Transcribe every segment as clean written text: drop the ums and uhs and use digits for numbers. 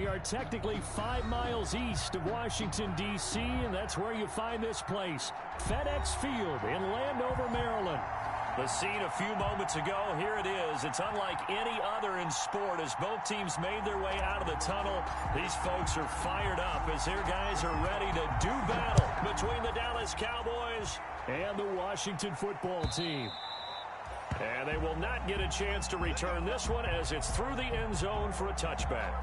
We are technically 5 miles east of Washington, D.C., and that's where you find this place, FedEx Field in Landover, Maryland. The scene a few moments ago, here it is. It's unlike any other in sport as both teams made their way out of the tunnel. These folks are fired up as their guys are ready to do battle between the Dallas Cowboys and the Washington football team. And they will not get a chance to return this one as it's through the end zone for a touchback.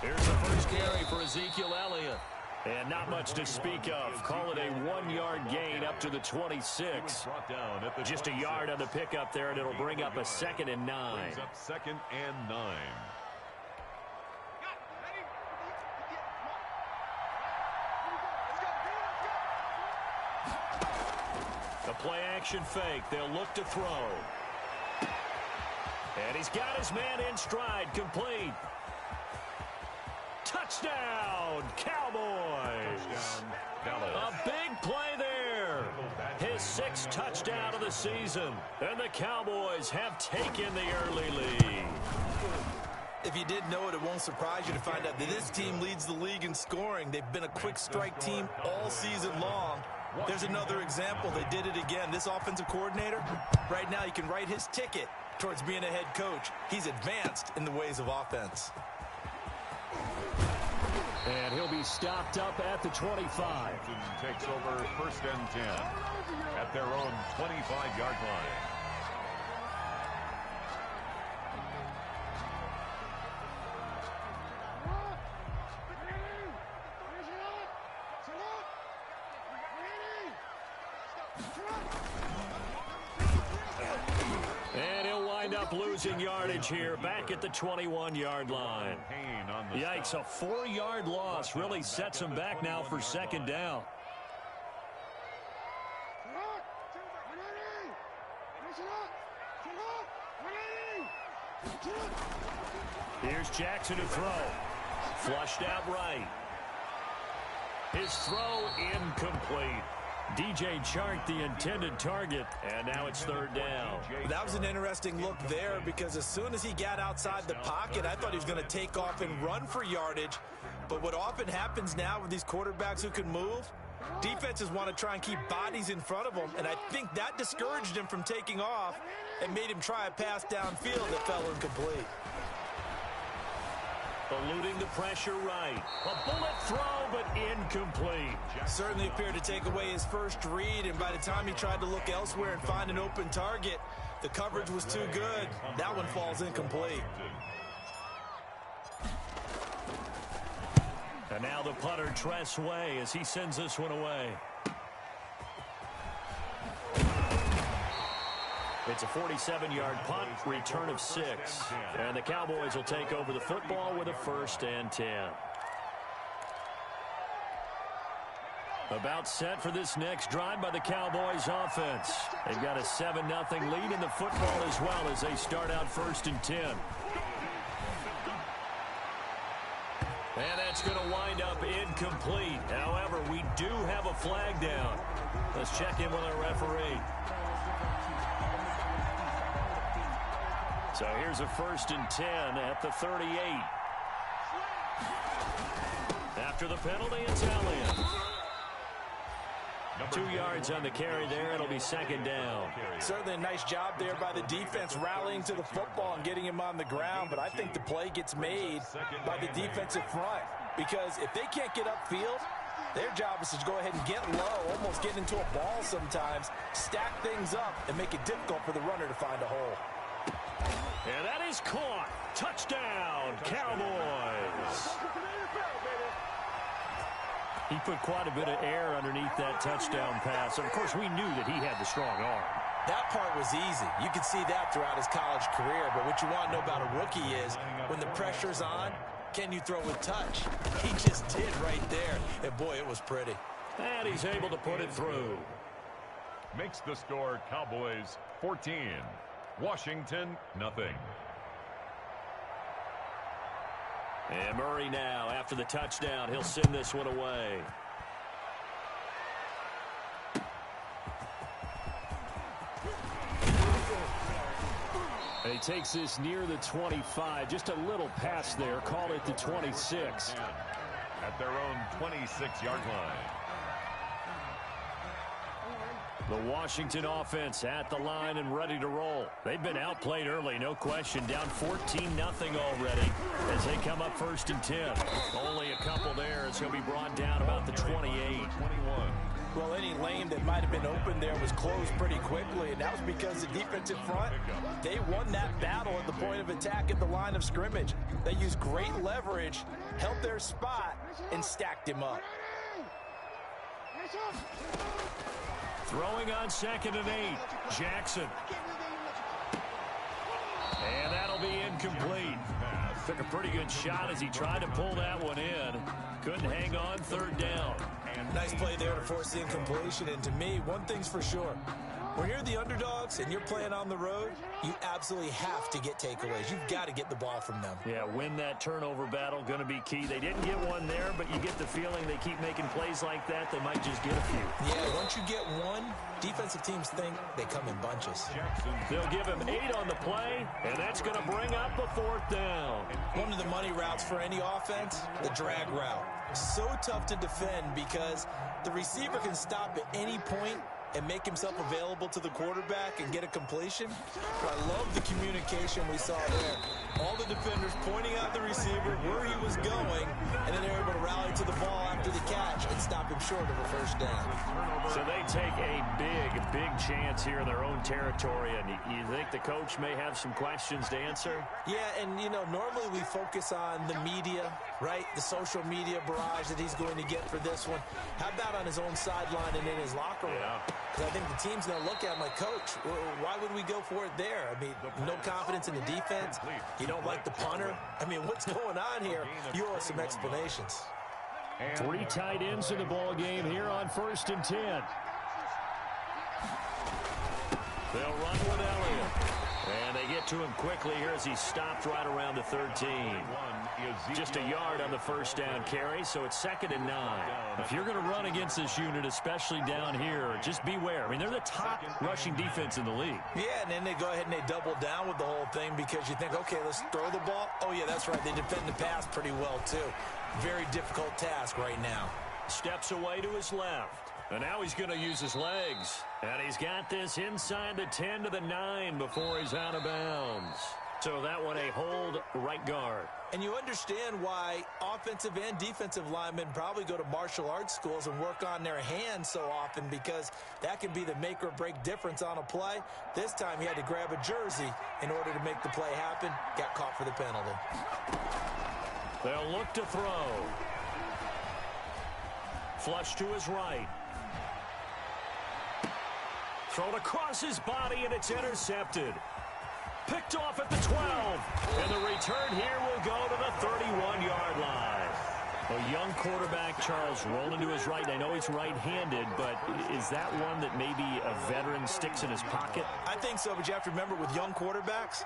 Here's the first carry for Ezekiel Elliott. And not much to speak of. Call it a 1-yard gain up to the 26. Just a yard on the pickup there, and it'll bring up a 2nd and 9. Brings up 2nd and 9. The play action fake. They'll look to throw. And he's got his man in stride, complete. Touchdown, Cowboys. A big play there. His 6th touchdown of the season. And the Cowboys have taken the early lead. If you didn't know it, it won't surprise you to find out that this team leads the league in scoring. They've been a quick strike team all season long. There's another example. They did it again. This offensive coordinator, right now, you can write his ticket towards being a head coach. He's advanced in the ways of offense. And he'll be stopped up at the 25. Takes over 1st and 10 at their own 25-yard line. And he'll wind up losing yardage here back at the 21-yard line. Yikes, a 4-yard loss really sets him back now for 2nd down. Here's Jackson to throw. Flushed out right. His throw incomplete. DJ Chark, the intended target, and now it's 3rd down. That was an interesting look there because as soon as he got outside the pocket, I thought he was going to take off and run for yardage. But what often happens now with these quarterbacks who can move, defenses want to try and keep bodies in front of them, and I think that discouraged him from taking off and made him try a pass downfield that fell incomplete. Eluding the pressure right. A bullet throw, but incomplete. Certainly appeared to take away his first read, and by the time he tried to look elsewhere and find an open target, the coverage was too good. That one falls incomplete. And now the punter, Tress Way, as he sends this one away. It's a 47-yard punt, return of 6. And the Cowboys will take over the football with a 1st and 10. About set for this next drive by the Cowboys offense. They've got a 7-0 lead in the football as well as they start out 1st and 10. And that's going to wind up incomplete. However, we do have a flag down. Let's check in with our referee. So here's a 1st and 10 at the 38. After the penalty, it's Elliott. 2 yards on the carry there. It'll be 2nd down. Certainly a nice job there by the defense rallying to the football and getting him on the ground. But I think the play gets made by the defensive front because if they can't get upfield, their job is to go ahead and get low, almost get into a ball sometimes, stack things up, and make it difficult for the runner to find a hole. And that is caught. Touchdown, Cowboys. He put quite a bit of air underneath that touchdown pass. Of course, we knew that he had the strong arm. That part was easy. You could see that throughout his college career. But what you want to know about a rookie is when the pressure's on, can you throw with touch? He just did right there. And, boy, it was pretty. And he's able to put it through. Makes the score Cowboys 14. Washington, nothing. And Murray now, after the touchdown, he'll send this one away. And he takes this near the 25. Just a little pass there. Call it the 26. At their own 26-yard line. The Washington offense at the line and ready to roll. They've been outplayed early, no question. Down 14-0 already as they come up 1st and 10. Only a couple there as he'll be brought down about the 28. 21. Well, any lane that might have been open there was closed pretty quickly, and that was because the defensive front, they won that battle at the point of attack at the line of scrimmage. They used great leverage, held their spot, and stacked him up. Throwing on 2nd and 8. Jackson. And that'll be incomplete. Took a pretty good shot as he tried to pull that one in. Couldn't hang on 3rd down. Nice play there to force the incompletion. And to me, one thing's for sure. When you're the underdogs and you're playing on the road, you absolutely have to get takeaways. You've got to get the ball from them. Yeah, win that turnover battle, going to be key. They didn't get one there, but you get the feeling they keep making plays like that, they might just get a few. Yeah, once you get one, defensive teams think they come in bunches. They'll give him 8 on the play, and that's going to bring up a 4th down. One of the money routes for any offense, the drag route. So tough to defend because the receiver can stop at any point and make himself available to the quarterback and get a completion. But I love the communication we saw there. All the defenders pointing out the receiver where he was going, and then they're able to rally to the ball after the catch and stop him short of a 1st down. So they take a big chance here in their own territory, and you think the coach may have some questions to answer? Yeah, and, you know, normally we focus on the media, right? The social media barrage that he's going to get for this one. How about on his own sideline and in his locker room? Because I think the team's going to look at him like, Coach, why would we go for it there? I mean, no confidence in the defense. You don't like the punter. I mean, what's going on here? You owe us some explanations. 3 tight ends in the ball game here on 1st and 10. They'll run with Elliott. And they get to him quickly here as he stopped right around the 13. Just a yard on the 1st down carry, so it's 2nd and 9. If you're going to run against this unit, especially down here, just beware. I mean, they're the top rushing defense in the league. Yeah, and then they go ahead and they double down with the whole thing because you think, okay, let's throw the ball. Oh, yeah, that's right. They defend the pass pretty well, too. Very difficult task right now. Steps away to his left. And now he's going to use his legs. And he's got this inside the 10 to the 9 before he's out of bounds. So that one a hold right guard. And you understand why offensive and defensive linemen probably go to martial arts schools and work on their hands so often, because that can be the make or break difference on a play. This time he had to grab a jersey in order to make the play happen. Got caught for the penalty. They'll look to throw. Flush to his right. Thrown across his body, and it's intercepted. Picked off at the 12. And the return here will go to the 31-yard line. A young quarterback, Charles, rolling to his right. I know he's right-handed, but is that one that maybe a veteran sticks in his pocket? I think so, but you have to remember with young quarterbacks,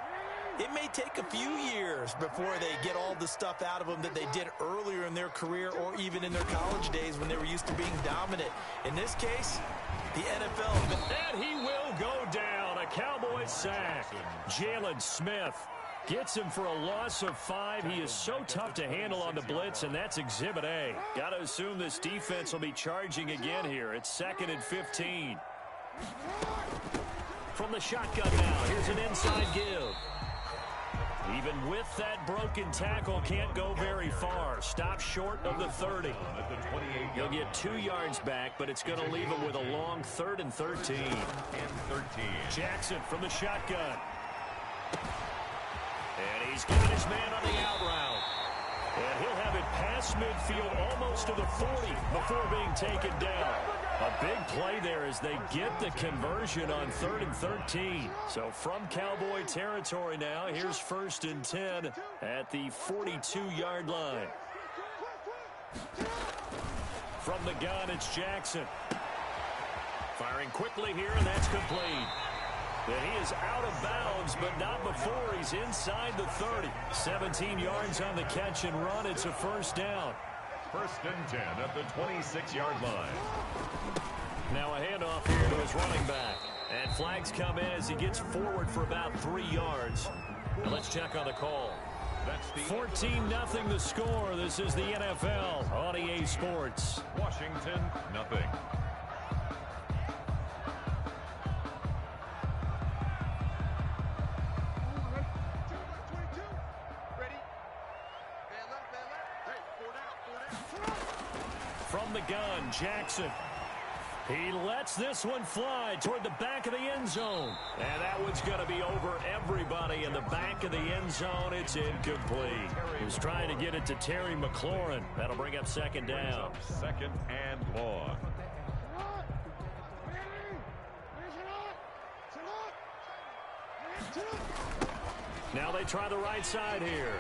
it may take a few years before they get all the stuff out of them that they did earlier in their career or even in their college days when they were used to being dominant. In this case, the NFL. And he will go down. A Cowboys sack. Jalen Smith gets him for a loss of 5. He is so tough to handle on the blitz, and that's Exhibit A. Got to assume this defense will be charging again here. It's 2nd and 15. From the shotgun now, here's an inside give. Even with that broken tackle, can't go very far. Stop short of the 30. He'll get 2 yards back, but it's going to leave him with a long 3rd and 13. Jackson from the shotgun. And he's got his man on the out route. And he'll have it past midfield almost to the 40 before being taken down. A big play there as they get the conversion on 3rd and 13. So from Cowboy territory now, here's 1st and 10 at the 42-yard line. From the gun, it's Jackson. Firing quickly here, and that's complete. And he is out of bounds, but not before he's inside the 30. 17 yards on the catch and run. It's a first down. First and 10 at the 26-yard line. Now a handoff here to his running back. And flags come in as he gets forward for about 3 yards. Now let's check on the call. 14-0 the score. This is the NFL on EA Sports. Washington, nothing. From the gun, Jackson. He lets this one fly toward the back of the end zone. And that one's going to be over everybody in the back of the end zone. It's incomplete. He was trying to get it to Terry McLaurin. That'll bring up second down. Second and long. Now they try the right side here.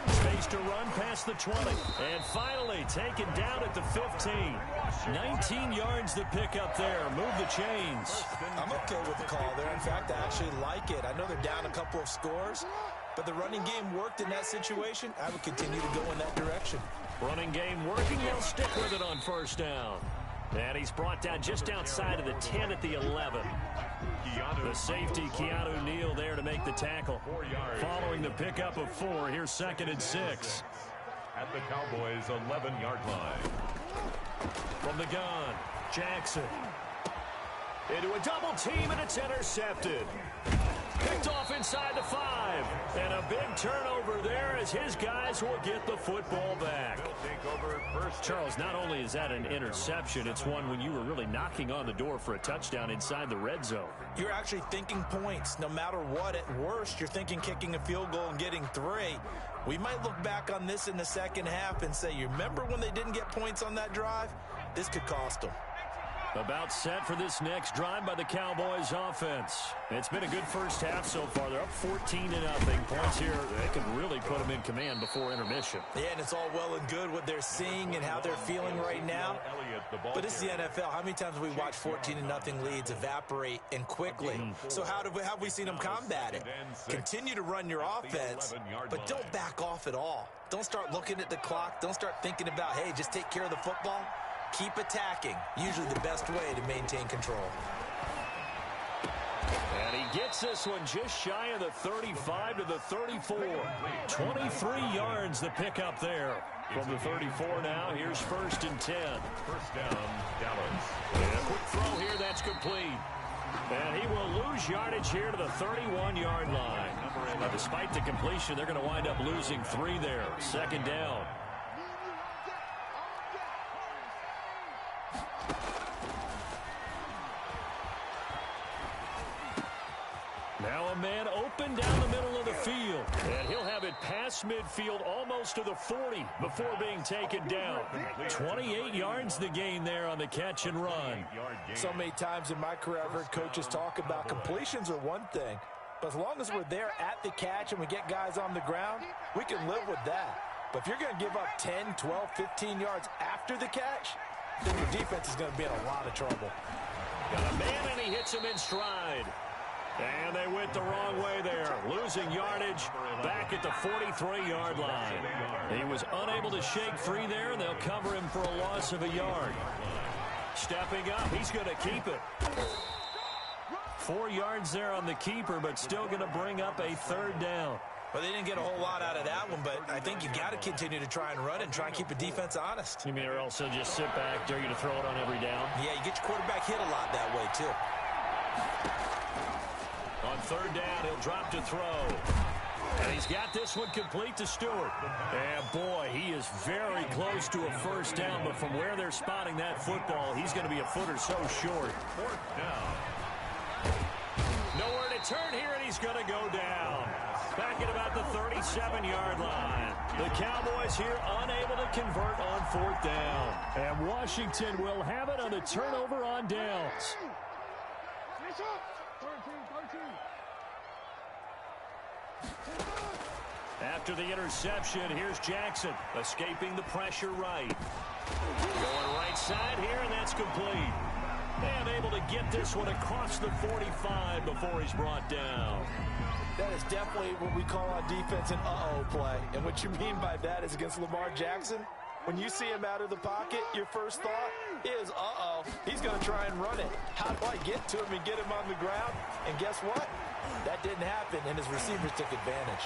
Space to run past the 20. And finally taken down at the 15. 19 yards to pick up there. Move the chains. I'm okay with the call there. In fact, I actually like it. I know they're down a couple of scores, but the running game worked in that situation. I would continue to go in that direction. Running game working. They'll stick with it on first down. And he's brought down just outside of the 10 at the 11. The safety, Keanu Neal, there to make the tackle. Following the pickup of 4, here's second and 6. At the Cowboys' 11-yard line. From the gun, Jackson. Into a double team, and it's intercepted. Picked off inside the 5. And a big turnover there as his guys will get the football back. Charles, not only is that an interception, it's one when you were really knocking on the door for a touchdown inside the red zone. You're actually thinking points. No matter what, at worst, you're thinking kicking a field goal and getting 3. We might look back on this in the second half and say, you remember when they didn't get points on that drive? This could cost them. About set for this next drive by the Cowboys offense. It's been a good first half so far. They're up 14-0. Points here, they could really put them in command before intermission. Yeah, and it's all well and good what they're seeing and how they're feeling right now. But this is the NFL. How many times have we watched 14-0 leads evaporate and quickly? So how have we seen them combat it? Continue to run your offense, but don't back off at all. Don't start looking at the clock. Don't start thinking about, hey, just take care of the football. Keep attacking. Usually the best way to maintain control. And he gets this one just shy of the 35 to the 34. 23 yards the pickup there. From the 34 now, here's first and 10. First down, Dallas. And a quick throw here, that's complete. And he will lose yardage here to the 31-yard line. Now, despite the completion, they're going to wind up losing 3 there. Second down. Now a man open down the middle of the field. And he'll have it past midfield almost to the 40 before being taken down. 28 yards the gain there on the catch and run. So many times in my career I've heard coaches talk about completions are one thing. But as long as we're there at the catch and we get guys on the ground, we can live with that. But if you're going to give up 10, 12, 15 yards after the catch, then your defense is going to be in a lot of trouble. Got a man and he hits him in stride. And they went the wrong way there, losing yardage back at the 43-yard line. He was unable to shake free there, and they'll cover him for a loss of a yard. Stepping up, he's going to keep it. 4 yards there on the keeper, but still going to bring up a third down. Well, they didn't get a whole lot out of that one, but I think you've got to continue to try and run and try and keep the defense honest. You mean, or else they'll just sit back, dare you to throw it on every down? Yeah, you get your quarterback hit a lot that way, too. On third down, he'll drop to throw. And he's got this one complete to Stewart. And, boy, he is very close to a first down, but from where they're spotting that football, he's going to be a foot or so short. Fourth down. Nowhere to turn here, and he's going to go down. Back at about the 37-yard line. The Cowboys here unable to convert on fourth down. And Washington will have it on the turnover on downs. After the interception, here's Jackson, escaping the pressure right. Going right side here, and that's complete. And able to get this one across the 45 before he's brought down. That is definitely what we call on defense an uh-oh play. And what you mean by that is against Lamar Jackson, when you see him out of the pocket, your first thought is, uh-oh, he's going to try and run it. How do I get to him and get him on the ground? And guess what? That didn't happen, and his receivers took advantage.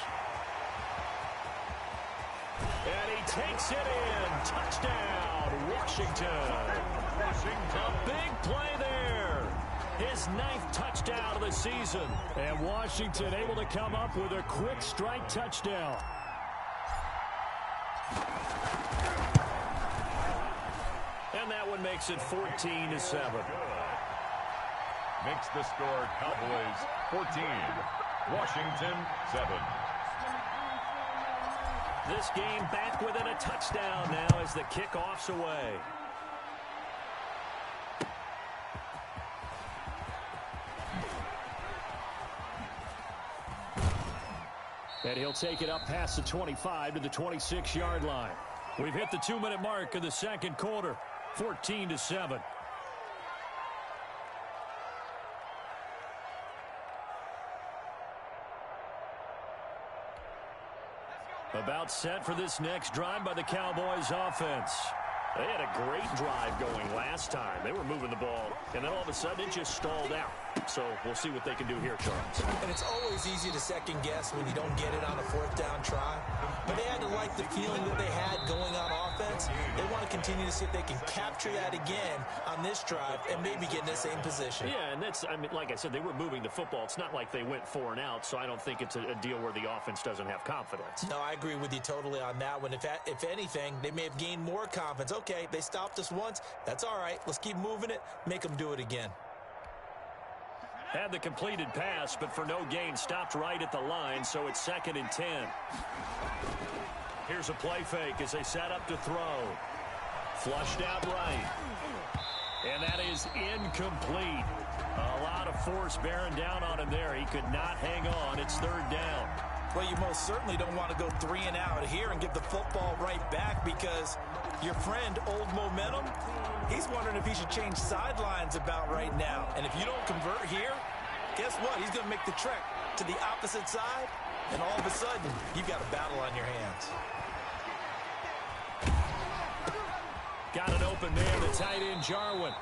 And he takes it in. Touchdown, Washington. A big play there. His 9th touchdown of the season. And Washington able to come up with a quick strike touchdown. And that one makes it 14-7. Makes the score Cowboys 14, Washington 7. This game back within a touchdown now as the kickoff's away. And he'll take it up past the 25 to the 26-yard line. We've hit the 2-minute mark of the second quarter, 14-7. About set for this next drive by the Cowboys offense. They had a great drive going last time. They were moving the ball, and then all of a sudden it just stalled out. So we'll see what they can do here, Charles. And it's always easy to second guess when you don't get it on a 4th down try. But they had to like the feeling that they had going on offense. They want to continue to see if they can capture that again on this drive and maybe get in the same position. Yeah, and that's, I mean, like I said, they were moving the football. It's not like they went 4 and out, so I don't think it's a deal where the offense doesn't have confidence. No, I agree with you totally on that one. If anything, they may have gained more confidence. Okay, they stopped us once. That's all right. Let's keep moving it. Make them do it again. Had the completed pass, but for no gain, stopped right at the line, so it's 2nd and 10. Here's a play fake as they set up to throw. Flushed out right. And that is incomplete. A lot of force bearing down on him there. He could not hang on. It's 3rd down. Well, you most certainly don't want to go 3 and out here and give the football right back because your friend, Old Momentum, he's wondering if he should change sidelines about right now. And if you don't convert here, guess what? He's going to make the trek to the opposite side, and all of a sudden, you've got a battle on your hands. Got an open man, the tight end, Jarwin.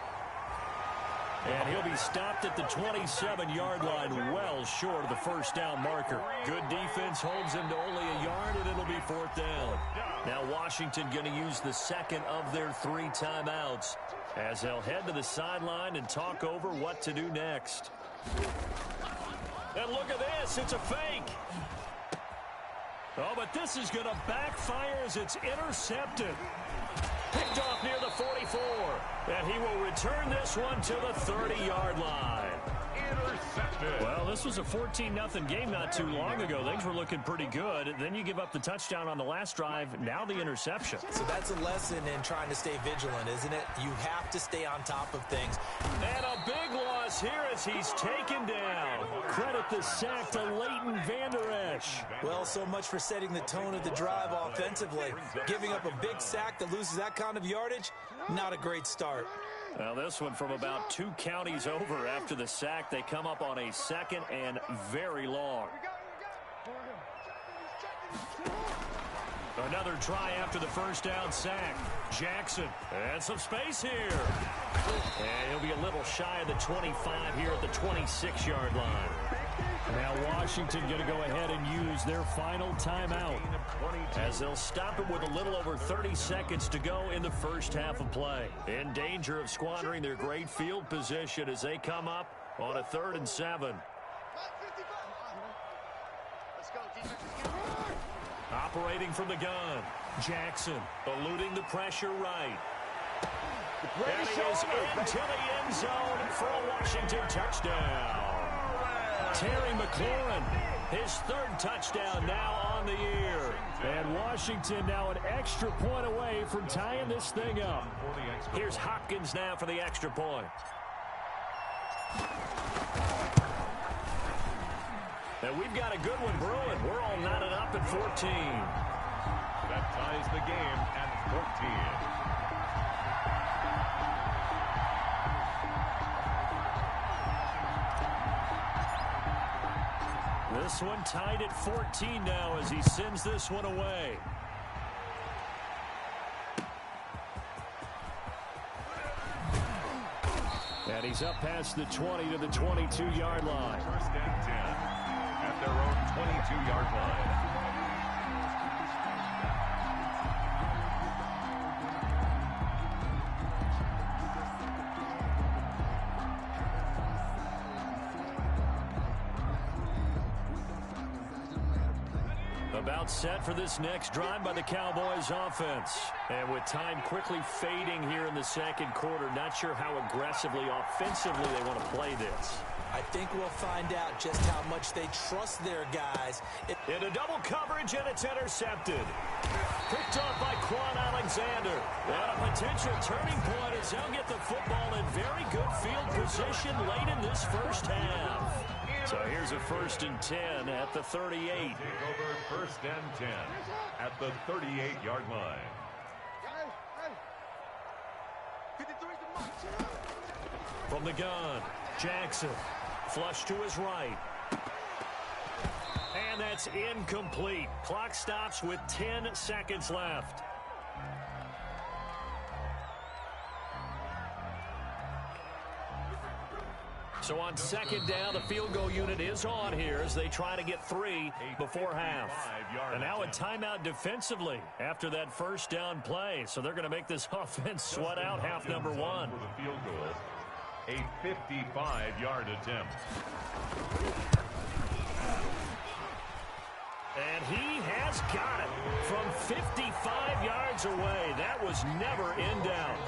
And he'll be stopped at the 27-yard line, well short of the 1st down marker. Good defense holds him to only a yard, and it'll be 4th down. Now Washington going to use the 2nd of their 3 timeouts as they'll head to the sideline and talk over what to do next. And look at this, it's a fake. Oh, but this is going to backfire as it's intercepted. Picked off near the 44. And he will return this one to the 30-yard line. Intercepted. Well, this was a 14-0 game not too long ago. Things were looking pretty good. Then you give up the touchdown on the last drive. Now the interception. So that's a lesson in trying to stay vigilant, isn't it? You have to stay on top of things. And a big loss here as he's taken down. Credit the sack to Leighton Vander Esch. Well, so much for setting the tone of the drive offensively. Giving up a big sack that loses that kind of yardage, not a great start. Now this one from about 2 counties over after the sack. They come up on a 2nd and very long. Another try after the 1st down sack. Jackson, and some space here. And he'll be a little shy of the 25 here at the 26-yard line. Now Washington going to go ahead and use their final timeout as they'll stop it with a little over 30 seconds to go in the 1st half of play. In danger of squandering their great field position as they come up on a 3rd and 7. Operating from the gun. Jackson eluding the pressure right. And he is into the end zone for a Washington touchdown. Terry McLaurin, his 3rd touchdown now on the year. And Washington now an extra point away from tying this thing up. Here's Hopkins now for the extra point. And we've got a good one brewing. We're all knotted up at 14. That ties the game at 14. This one tied at 14 now as he sends this one away. And he's up past the 20 to the 22-yard line. First and 10 at their own 22-yard line. About set for this next drive by the Cowboys offense. And with time quickly fading here in the second quarter, not sure how aggressively, offensively they want to play this. I think we'll find out just how much they trust their guys. In a double coverage, and it's intercepted. Picked off by Quan Alexander. And a potential turning point as they'll get the football in very good field position late in this first half. So here's a 1st and 10 at the 38. Take over 1st and 10 at the 38-yard line. From the gun, Jackson. Flush to his right. And that's incomplete. Clock stops with 10 seconds left. So on second down, the field goal unit is on here as they try to get 3 before half. And now a timeout defensively after that first down play. So they're going to make this offense sweat out half number 1. For the field goal, a 55-yard attempt. And he has got it from 55 yards away. That was never in doubt.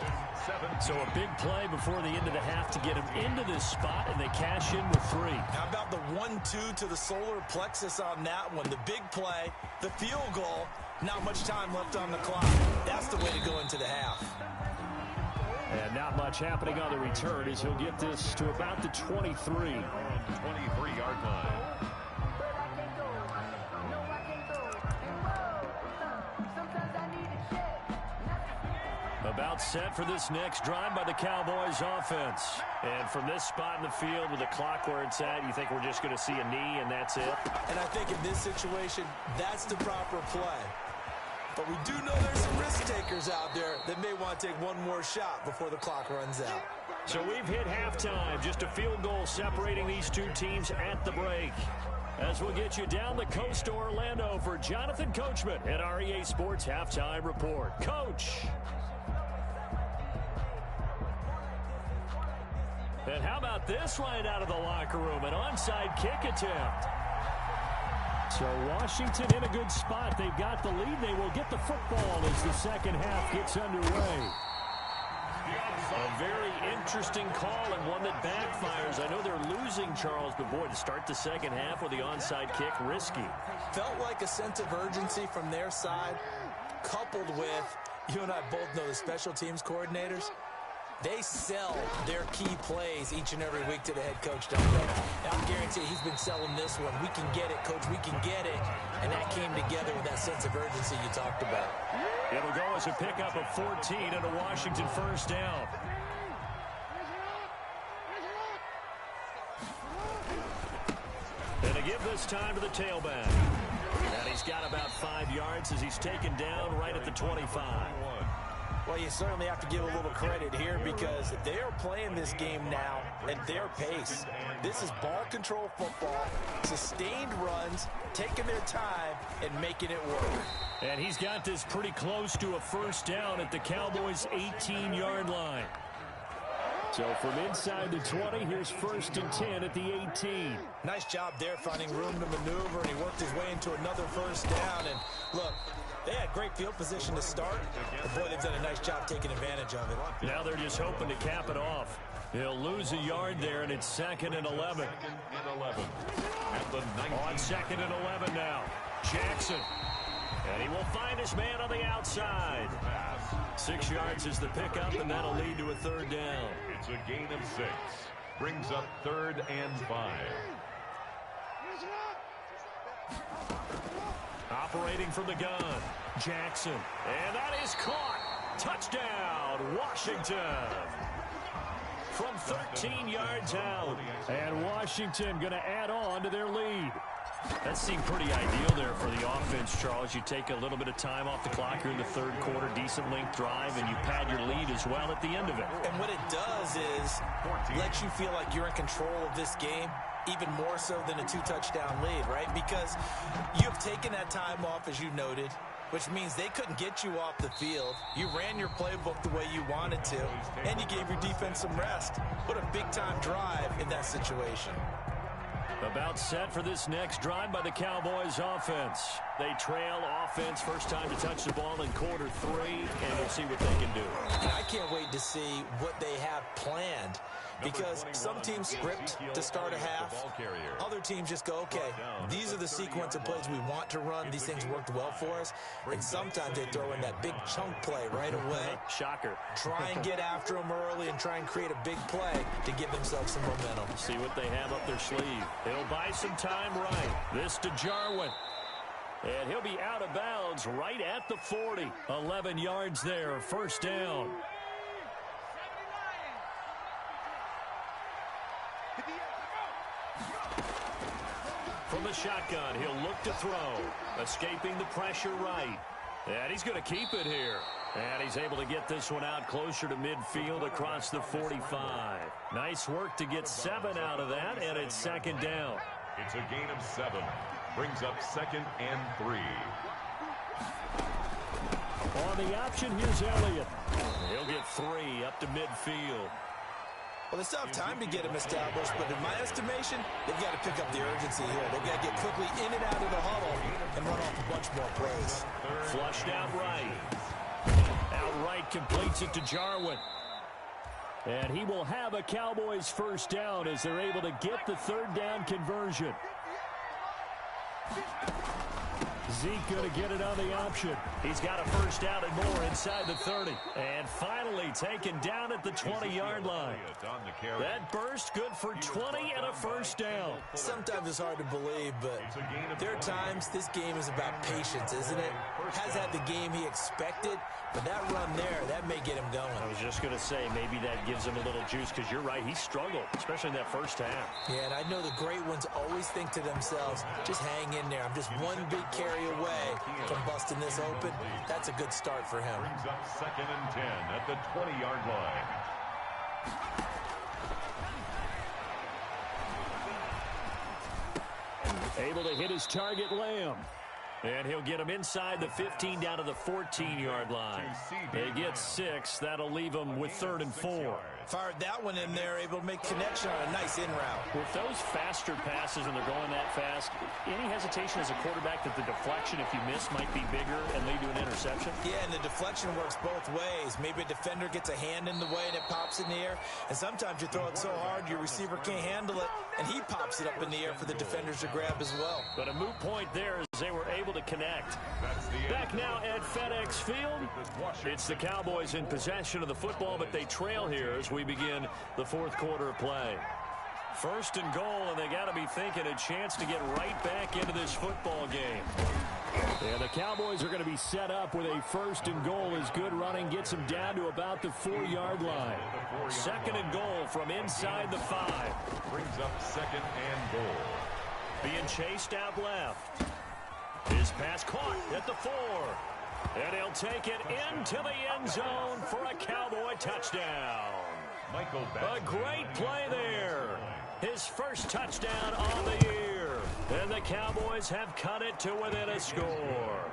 So a big play before the end of the half to get him into this spot, and they cash in with 3. How about the 1-2 to the solar plexus on that one? The big play, the field goal, not much time left on the clock. That's the way to go into the half. And not much happening on the return as he'll get this to about the 23. 23-yard line. About set for this next drive by the Cowboys offense. And from this spot in the field with the clock where it's at, you think we're just going to see a knee and that's it? And I think in this situation, that's the proper play. But we do know there's some risk takers out there that may want to take one more shot before the clock runs out. So we've hit halftime. Just a field goal separating these two teams at the break. As we'll get you down the coast to Orlando for Jonathan Coachman at our EA Sports Halftime Report. Coach. And how about this right out of the locker room? An onside kick attempt. So Washington in a good spot. They've got the lead. They will get the football as the second half gets underway. A very interesting call and one that backfires. I know they're losing, Charles, but boy, to start the second half with the onside kick, risky. Felt like a sense of urgency from their side, coupled with, you and I both know the special teams coordinators. They sell their key plays each and every week to the head coach, don't they? And I'll guarantee he's been selling this one. We can get it, coach. We can get it. And that came together with that sense of urgency you talked about. It'll go as a pickup of 14 and a Washington first down. And to give this time to the tailback. And he's got about 5 yards as he's taken down right at the 25. Well, you certainly have to give a little credit here because they are playing this game now at their pace. This is ball control football, sustained runs, taking their time, and making it work. And he's got this pretty close to a first down at the Cowboys' 18-yard line. So from inside the 20, here's 1st and 10 at the 18. Nice job there finding room to maneuver, and he worked his way into another first down. And look, they had great field position to start, but boy, they've done a nice job taking advantage of it. Now they're just hoping to cap it off. He'll lose a yard there, and it's 2nd and 11. At the 19. On 2nd and 11 now. Jackson. And he will find his man on the outside. 6 yards is the pickup, and that'll lead to a 3rd down. It's a gain of 6. Brings up 3rd and 5. Operating from the gun, Jackson. And that is caught. Touchdown, Washington. From 13 yards out. And Washington going to add on to their lead. That seemed pretty ideal there for the offense, Charles. You take a little bit of time off the clock here in the third quarter, decent length drive, and you pad your lead as well at the end of it. And what it does is let you feel like you're in control of this game, even more so than a 2-touchdown lead, right? Because you have taken that time off, as you noted, which means they couldn't get you off the field. You ran your playbook the way you wanted to, and you gave your defense some rest. What a big-time drive in that situation. About set for this next drive by the Cowboys offense. They trail offense, first time to touch the ball in quarter 3, and we'll see what they can do. And I can't wait to see what they have planned, because some teams script to start a half. Other teams just go, okay, these are the sequence of plays we want to run. These things worked well for us. And sometimes they throw in that big chunk play right away. Shocker. Try and get after them early and try and create a big play to give themselves some momentum. See what they have up their sleeve. They'll buy some time right. This to Jarwin. And he'll be out of bounds right at the 40. 11 yards there, first down. From the shotgun, he'll look to throw. Escaping the pressure right. And he's going to keep it here. And he's able to get this one out closer to midfield across the 45. Nice work to get 7 out of that, and it's second down. It's a gain of 7. Brings up 2nd and 3. On the option, here's Elliott. He'll get 3 up to midfield. Well, they still have time to get him established, but in my estimation, they've got to pick up the urgency here. They've got to get quickly in and out of the huddle and run off a bunch more plays. Flushed out right. Outright completes it to Jarwin. And he will have a Cowboys first down as they're able to get the third down conversion. Zeke going to get it on the option. He's got a first down and more inside the 30. And finally taken down at the 20-yard line. That burst good for 20 and a first down. Sometimes it's hard to believe, but there are times this game is about patience, isn't it? Has had the game he expected, but that run there, that may get him going. I was just going to say, maybe that gives him a little juice, because you're right, he struggled, especially in that first half. Yeah, and I know the great ones always think to themselves, just hang in there. I'm just one big carry away from busting this open. That's a good start for him. Brings up 2nd and 10 at the 20-yard line. Able to hit his target, Lamb. And he'll get him inside the 15 down to the 14-yard line. They get 6. That'll leave him with 3rd and 4. Fired that one in there, able to make connection on a nice in route. With those faster passes and they're going that fast, any hesitation as a quarterback that the deflection, if you miss, might be bigger and lead to an interception? Yeah, and the deflection works both ways. Maybe a defender gets a hand in the way and it pops in the air. And sometimes you throw it so hard your receiver can't handle it, and he pops it up in the air for the defenders to grab as well. But a moot point there as they were able to connect. Back now at FedEx Field. It's the Cowboys in possession of the football, but they trail here as we begin the fourth quarter of play. 1st and goal, and they got to be thinking a chance to get right back into this football game. And the Cowboys are going to be set up with a 1st and goal as good running gets them down to about the 4-yard line. 2nd and goal from inside the 5. Brings up 2nd and goal. Being chased out left. His pass caught at the 4. And he'll take it into the end zone for a Cowboy touchdown. A great play there. His first touchdown on the year. And the Cowboys have cut it to within a score.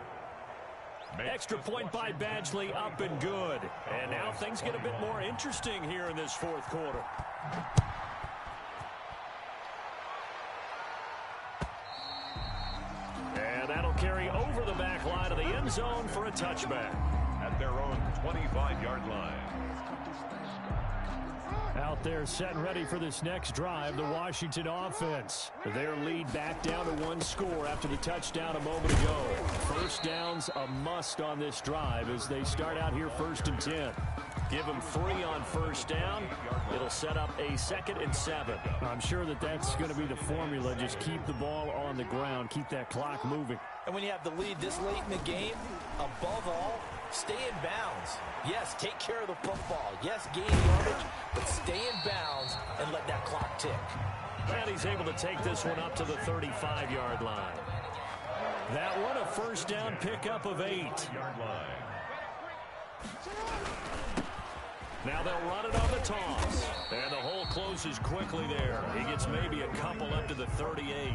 Extra point by Badgley, up and good. And now things get a bit more interesting here in this fourth quarter. And that'll carry over the back line of the end zone for a touchback. At their own 25-yard line. Out there set and ready for this next drive, the Washington offense. Their lead back down to 1 score after the touchdown a moment ago. First down's a must on this drive as they start out here 1st and 10. Give them 3 on first down. It'll set up a 2nd and 7. I'm sure that that's going to be the formula. Just keep the ball on the ground. Keep that clock moving. And when you have the lead this late in the game, above all, stay in bounds. Yes, take care of the football. Yes, gain yardage, but stay in bounds and let that clock tick. And he's able to take this one up to the 35-yard line. That one a first down pickup of 8. Now they'll run it on the toss. And the hole closes quickly there. He gets maybe a couple up to the 38.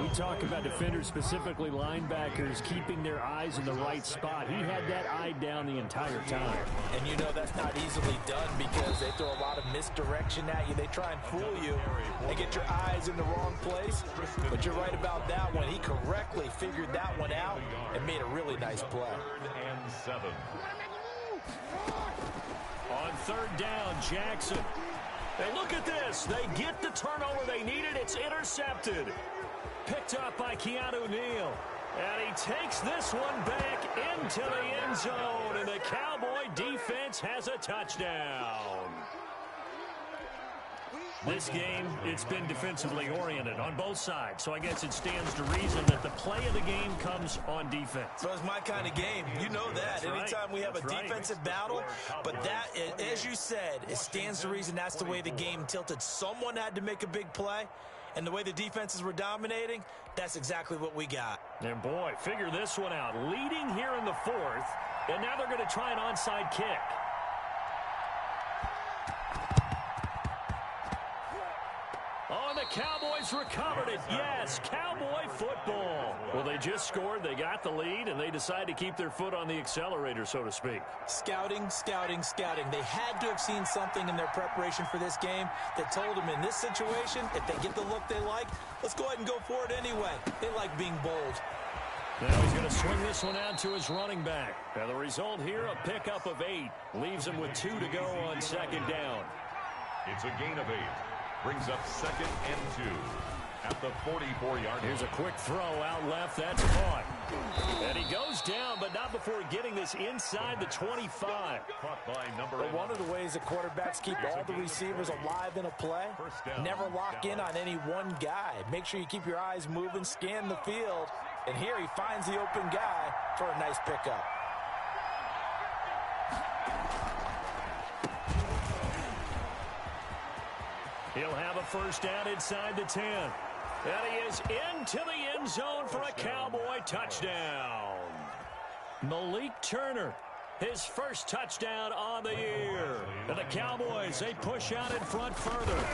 We talk about defenders, specifically linebackers, keeping their eyes in the right spot. He had that eye down the entire time. And you know that's not easily done because they throw a lot of misdirection at you. They try and fool you and get your eyes in the wrong place. But you're right about that one. He correctly figured that one out and made a really nice play. 3rd and 7. On 3rd down, Jackson. Hey, look at this. They get the turnover they needed. It's intercepted. Picked up by Keanu Neal. And he takes this one back into the end zone. And the Cowboy defense has a touchdown. This game, it's been defensively oriented on both sides. So I guess it stands to reason that the play of the game comes on defense. So it's my kind of game. You know that. That's Anytime right. we have a That's defensive right. battle. But that, as you said, it stands to reason that's the way the game tilted. Someone had to make a big play. And the way the defenses were dominating, that's exactly what we got. And boy, figure this one out. Leading here in the 4th. And now they're going to try an onside kick. Oh, the Cowboys recovered it. Yes, Cowboy football. Well, they just scored. They got the lead, and they decide to keep their foot on the accelerator, so to speak. Scouting, scouting, scouting. They had to have seen something in their preparation for this game that told them in this situation, if they get the look they like, let's go ahead and go for it anyway. They like being bold. Now he's going to swing this one out to his running back. Now the result here, a pickup of 8. Leaves him with 2 to go on 2nd down. It's a gain of 8. Brings up 2nd and 2 at the 44-yard line. Here's a quick throw out left. That's caught. And he goes down, but not before getting this inside the 25. Caught by number But one of the ways the quarterbacks keep all the receivers alive in a play, never lock in on any one guy. Make sure you keep your eyes moving, scan the field. And here he finds the open guy for a nice pickup. He'll have a first down inside the 10. And he is into the end zone for a Cowboy touchdown. Malik Turner, his first touchdown on the year. And the Cowboys, they push out in front further.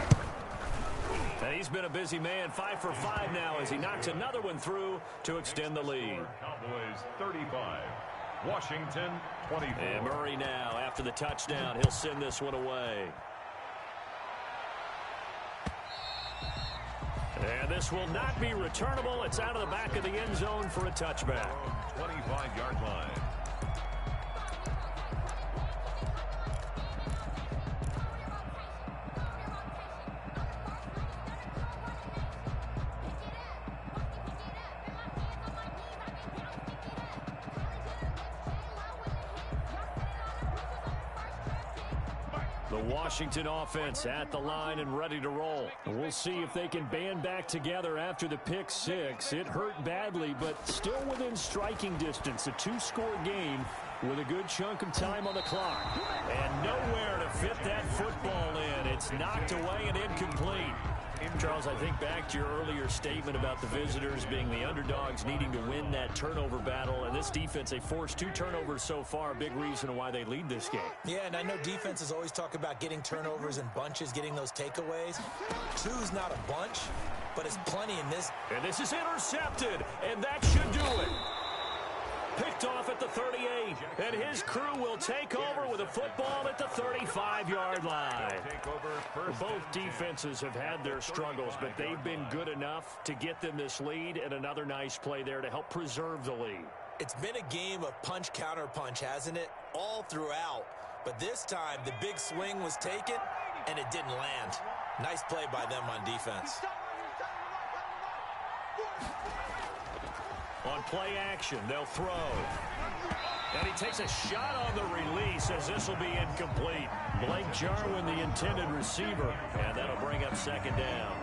And he's been a busy man, 5 for 5 now as he knocks another one through to extend the lead. Cowboys 35, Washington 24. And Murray now, after the touchdown, he'll send this one away. And this will not be returnable. It's out of the back of the end zone for a touchback. 25-yard line. The Washington offense at the line and ready to roll. We'll see if they can band back together after the pick 6. It hurt badly, but still within striking distance. A 2-score game with a good chunk of time on the clock. And nowhere to fit that football in. It's knocked away and incomplete. Charles, I think back to your earlier statement about the visitors being the underdogs needing to win that turnover battle. And this defense, they forced 2 turnovers so far. A big reason why they lead this game. Yeah, and I know defenses always talk about getting turnovers in bunches, getting those takeaways. 2's not a bunch, but it's plenty in this. And this is intercepted, and that should do it. Picked off at the 38, and his crew will take over with a football at the 35-yard line. Both defenses have had their struggles, but they've been good enough to get them this lead, and another nice play there to help preserve the lead. It's been a game of punch-counter-punch, hasn't it? All throughout. But this time, the big swing was taken, and it didn't land. Nice play by them on defense. On play action, they'll throw. And he takes a shot on the release as this will be incomplete. Blake Jarwin, the intended receiver. And that'll bring up 2nd down.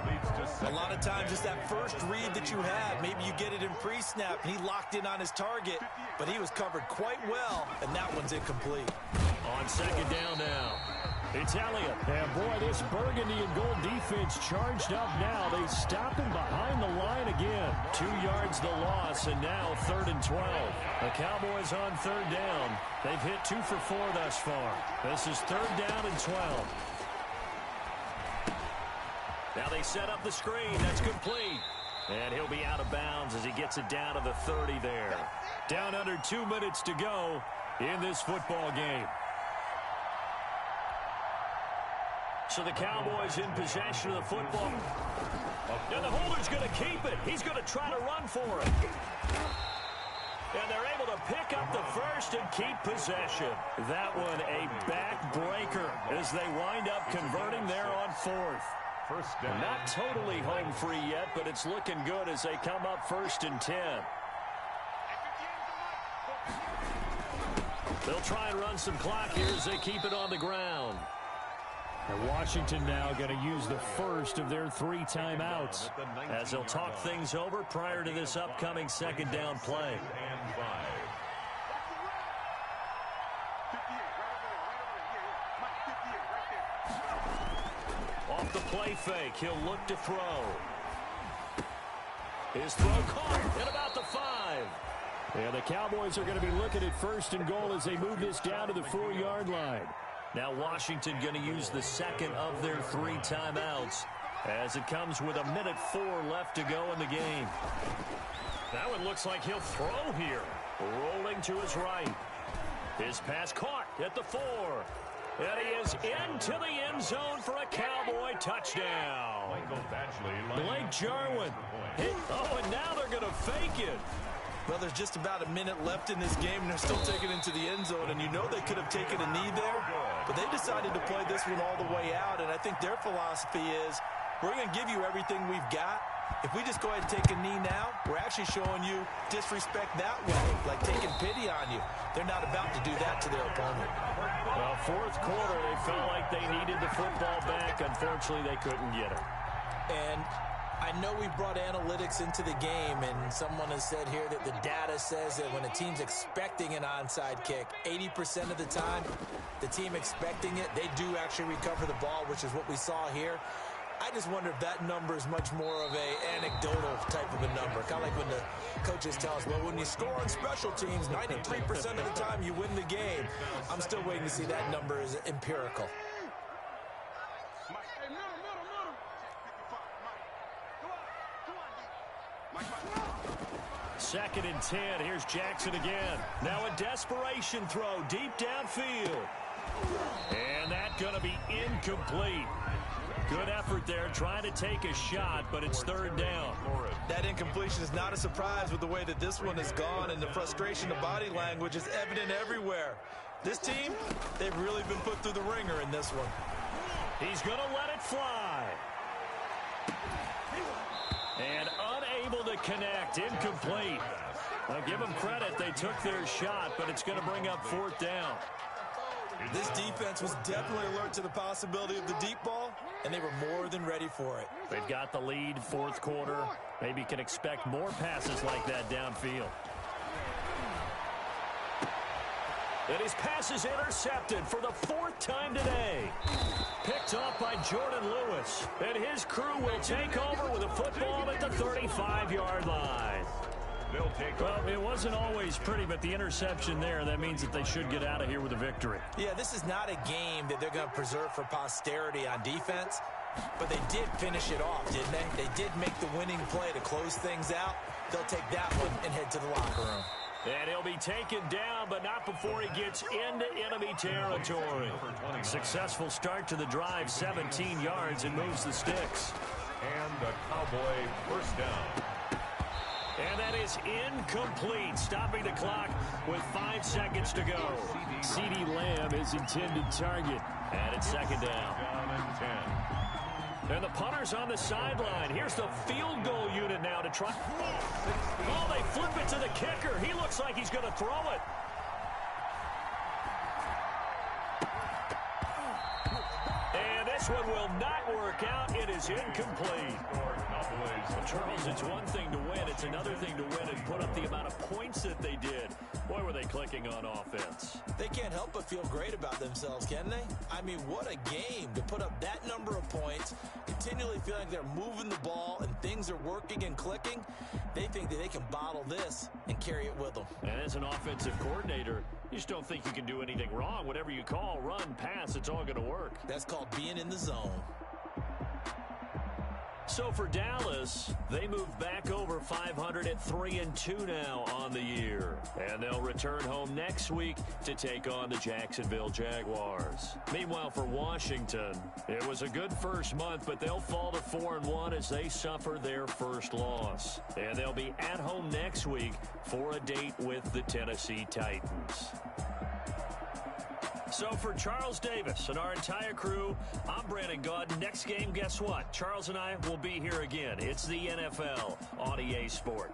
A lot of times it's that first read that you have. Maybe you get it in pre-snap, and he locked in on his target. But he was covered quite well, and that one's incomplete. On 2nd down now. It's Elliott. And boy, this burgundy and gold defense charged up now. They stop him behind the line again. 2 yards the loss, and now 3rd and 12. The Cowboys on 3rd down. They've hit 2 for 4 thus far. This is 3rd down and 12. Now they set up the screen. That's complete. And he'll be out of bounds as he gets it down to the 30 there. Down under 2 minutes to go in this football game. So the Cowboys in possession of the football. And the holder's going to keep it. He's going to try to run for it. And they're able to pick up the first and keep possession. That one a backbreaker as they wind up converting there on 4th. First down. Not totally home free yet, but it's looking good as they come up 1st and 10. They'll try and run some clock here as they keep it on the ground. And Washington now going to use the first of their 3 timeouts as they'll talk things over prior to this upcoming 2nd down play. Off the play fake, he'll look to throw. His throw caught at about the 5. And the Cowboys are going to be looking at 1st and goal as they move this down to the 4-yard line. Now Washington going to use the 2nd of their 3 timeouts as it comes with 1:04 left to go in the game. That one looks like he'll throw here. Rolling to his right. His pass caught at the 4. And he is into the end zone for a Cowboy touchdown. Blake Jarwin. Oh, and now they're going to fake it. Well, there's just about a minute left in this game, and they're still taking it into the end zone. And you know they could have taken a knee there, but they decided to play this one all the way out. And I think their philosophy is, we're going to give you everything we've got. If we just go ahead and take a knee now, we're actually showing you disrespect that way, like taking pity on you. They're not about to do that to their opponent. Well, 4th quarter, they felt like they needed the football back. Unfortunately, they couldn't get it. And I know we brought analytics into the game, and someone has said here that the data says that when a team's expecting an onside kick, 80% of the time, the team expecting it, they do actually recover the ball, which is what we saw here. I just wonder if that number is much more of a anecdotal type of a number. Kind of like when the coaches tell us, well, when you score on special teams, 93% of the time you win the game. I'm still waiting to see that number is empirical. 2nd and 10. Here's Jackson again. Now a desperation throw deep downfield. And that's going to be incomplete. Good effort there, trying to take a shot, but it's 3rd down. That incompletion is not a surprise with the way that this one has gone, and the frustration of body language is evident everywhere. This team, they've really been put through the ringer in this one. He's going to let it fly. And unable to connect, incomplete. Now give them credit, they took their shot, but it's going to bring up 4th down. This defense was definitely alert to the possibility of the deep ball, and they were more than ready for it. They've got the lead, 4th quarter. Maybe can expect more passes like that downfield. And his pass is intercepted for the 4th time today. Picked off by Jordan Lewis. And his crew will take over with a football at the 35-yard line. Well, it wasn't always pretty, but the interception there, that means that they should get out of here with a victory. Yeah, this is not a game that they're going to preserve for posterity on defense, but they did finish it off, didn't they? They did make the winning play to close things out. They'll take that one and head to the locker room. And he'll be taken down, but not before he gets into enemy territory. Successful start to the drive, 17 yards, and moves the sticks. And the Cowboy 1st down. And that is incomplete, stopping the clock with 5 seconds to go. CeeDee Lamb is intended target. And it's 2nd down. Down and 10. And the punter's on the sideline. Here's the field goal unit now to try. Oh, they flip it to the kicker. He looks like he's going to throw it. And this one will not work out. It is incomplete. Well, Charles, it's one thing to win. It's another thing to win and put up the amount of points that they did. Boy, were they clicking on offense. They can't can't help but feel great about themselves, can they? I mean, what a game to put up that number of points, continually feeling like they're moving the ball and things are working and clicking. They think that they can bottle this and carry it with them. And as an offensive coordinator, you just don't think you can do anything wrong. Whatever you call, run, pass, it's all going to work. That's called being in the zone. So for Dallas, they move back over 500 at 3-2 now on the year. And they'll return home next week to take on the Jacksonville Jaguars. Meanwhile, for Washington, it was a good first month, but they'll fall to 4-1 as they suffer their first loss. And they'll be at home next week for a date with the Tennessee Titans. So for Charles Davis and our entire crew, I'm Brandon Gaudin. Next game, guess what? Charles and I will be here again. It's the NFL on EA Sport.